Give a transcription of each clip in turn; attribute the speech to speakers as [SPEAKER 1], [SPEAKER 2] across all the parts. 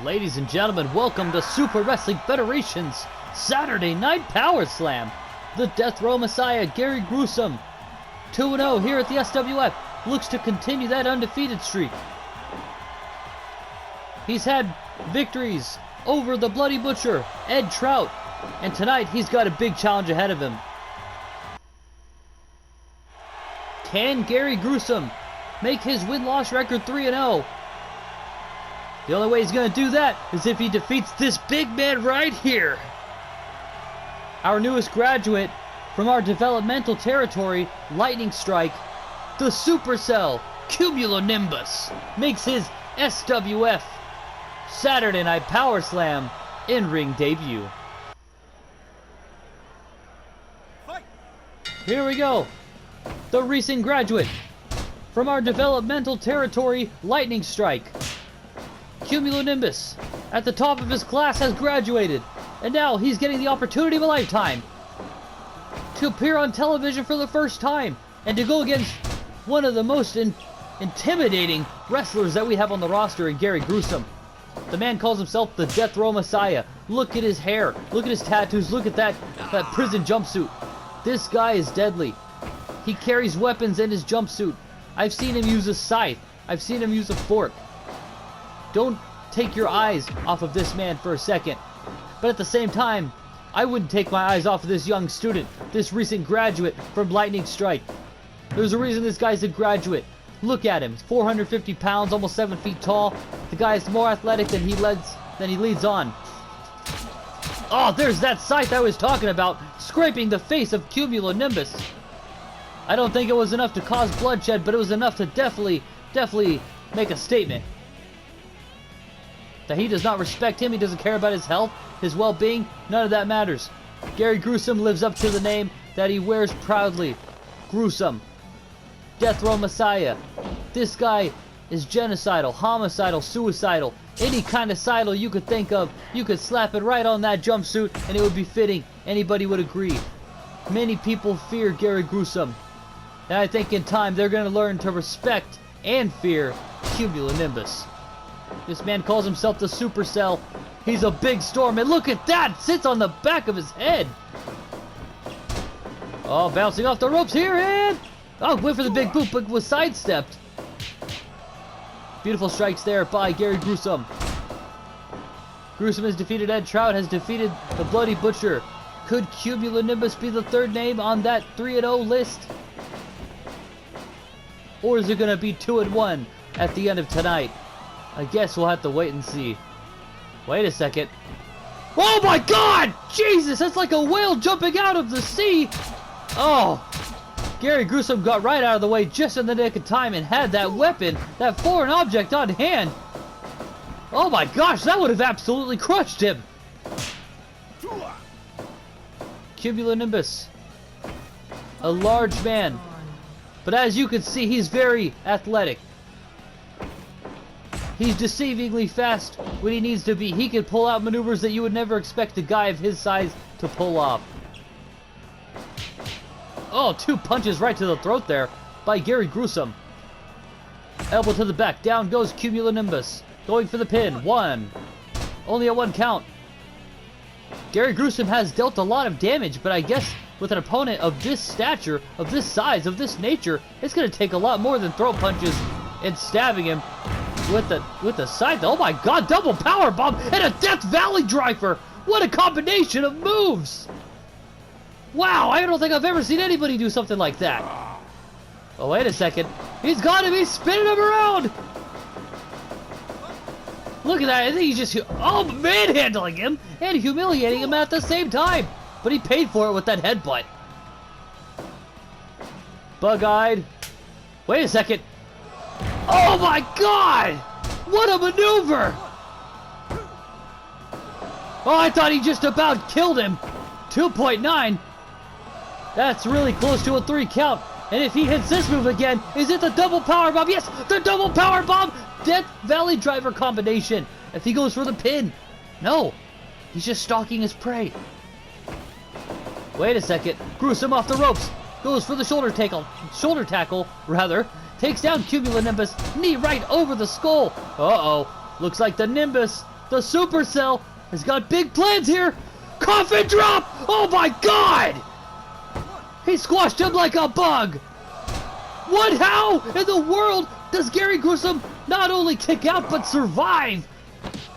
[SPEAKER 1] Ladies and gentlemen, welcome to Super Wrestling Federation's Saturday Night Powerslam. The Death Row Messiah, Gary Gruesome, 2-0 here at the SWF, looks to continue that undefeated streak. He's had victories over the Bloody Butcher, Ed Trout, and tonight he's got a big challenge ahead of him. Can Gary Gruesome make his win-loss record 3-0? The only way he's going to do that is if he defeats this big man right here. Our newest graduate from our developmental territory, LStrike, the Supercell, Cumulonimbus, makes his SWF Saturday Night Powerslam in-ring debut. Here we go. The recent graduate from our developmental territory, LStrike, Cumulonimbus, at the top of his class, has graduated, and now he's getting the opportunity of a lifetime to appear on television for the first time and to go against one of the most intimidating wrestlers that we have on the roster in Gary Gruesome. The man calls himself the Death Row Messiah. Look at his hair, look at his tattoos, look at that prison jumpsuit. This guy is deadly. He carries weapons in his jumpsuit. I've seen him use a scythe. I've seen him use a fork. Don't take your eyes off of this man for a second. But at the same time, I wouldn't take my eyes off of this young student, this recent graduate from LStrike. There's a reason this guy's a graduate. Look at him. He's 450 pounds, almost 7 feet tall. The guy is more athletic than he leads on. Oh, there's that scythe I was talking about, scraping the face of Cumulonimbus. I don't think it was enough to cause bloodshed, but it was enough to definitely make a statement. That he does not respect him, he doesn't care about his health, his well-being, none of that matters. Gary Gruesome lives up to the name that he wears proudly. Gruesome. Death Row Messiah. This guy is genocidal, homicidal, suicidal, any kind of sidal you could think of. You could slap it right on that jumpsuit and it would be fitting. Anybody would agree. Many people fear Gary Gruesome. And I think in time they're going to learn to respect and fear Cumulonimbus. This man calls himself the Supercell. He's a big storm, and look at that! Sits on the back of his head. Oh, bouncing off the ropes here, and oh, went for the big boot, but was sidestepped. Beautiful strikes there by Gary Gruesome. Gruesome has defeated Ed Trout, has defeated the Bloody Butcher. Could Cumulonimbus be the third name on that 3-0 list? Or is it going to be 2-1 at the end of tonight? I guess we'll have to wait and see. Wait a second. Oh my god! Jesus, that's like a whale jumping out of the sea! Oh! Gary Gruesome got right out of the way just in the nick of time and had that weapon, that foreign object on hand. Oh my gosh, that would have absolutely crushed him! Cumulonimbus. A large man. But as you can see, he's very athletic. He's deceivingly fast when he needs to be. He can pull out maneuvers that you would never expect a guy of his size to pull off. Oh, 2 punches right to the throat there by Gary Gruesome. Elbow to the back. Down goes Cumulonimbus. Going for the pin. 1. Only a 1 count. Gary Gruesome has dealt a lot of damage, but I guess with an opponent of this stature, of this size, of this nature, it's going to take a lot more than throat punches and stabbing him with the scythe. Oh my god, double power bomb and a Death Valley driver. What a combination of moves. Wow, I don't think I've ever seen anybody do something like that. Oh, wait a second. He's got him. He's spinning him around. Look at that. I think he's just manhandling him and humiliating him at the same time. But he paid for it with that headbutt. Bug-eyed. Wait a second. Oh my god! What a maneuver! Oh, I thought he just about killed him. 2.9. That's really close to a 3 count. And if he hits this move again, is it the double power bomb? Yes, the double power bomb! Death Valley driver combination. If he goes for the pin. No, he's just stalking his prey. Wait a second. Gruesome off the ropes. Goes for the shoulder tackle, rather. Takes down Cumulonimbus, knee right over the skull. Uh-oh. Looks like the Nimbus The Supercell has got big plans here. Coffin drop! Oh my God! He squashed him like a bug. What? How in the world does Gary Gruesome not only kick out but survive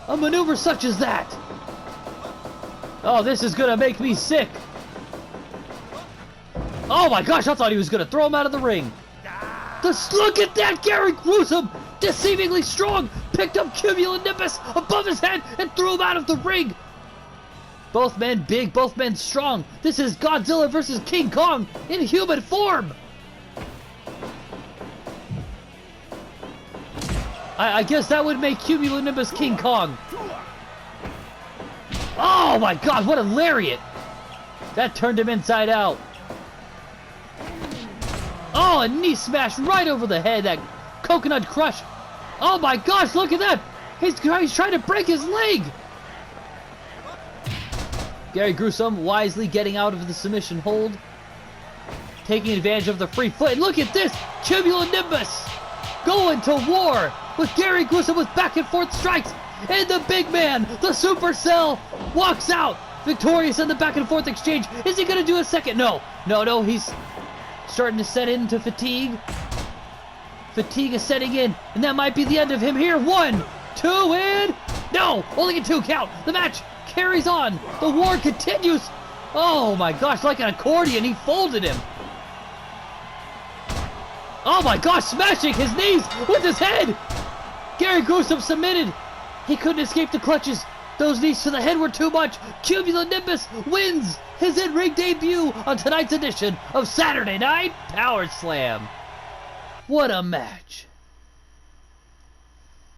[SPEAKER 1] a maneuver such as that? Oh, this is gonna make me sick. Oh my gosh, I thought he was gonna throw him out of the ring. Look at that, Gary Gruesome, deceivingly strong, picked up Cumulonimbus above his head and threw him out of the ring. Both men big, both men strong. This is Godzilla versus King Kong in human form. I guess that would make Cumulonimbus King Kong. Oh my God, what a lariat. That turned him inside out. Oh, a knee smash right over the head, that coconut crush. Oh my gosh, look at that. He's trying to break his leg. Gary Gruesome wisely getting out of the submission hold. Taking advantage of the free foot. Look at this, Cumulonimbus going to war with Gary Gruesome with back and forth strikes. And the big man, the Supercell, walks out victorious in the back and forth exchange. Is he going to do a second? No, he's starting to set into fatigue. Fatigue is setting in, and that might be the end of him here. 1, 2, and no, only a 2 count. The match carries on. The war continues. Oh my gosh, like an accordion, he folded him. Oh my gosh, smashing his knees with his head. Gary Gruesome submitted. He couldn't escape the clutches. Those knees to the head were too much. Cumulonimbus wins his in-ring debut on tonight's edition of Saturday Night Powerslam. What a match.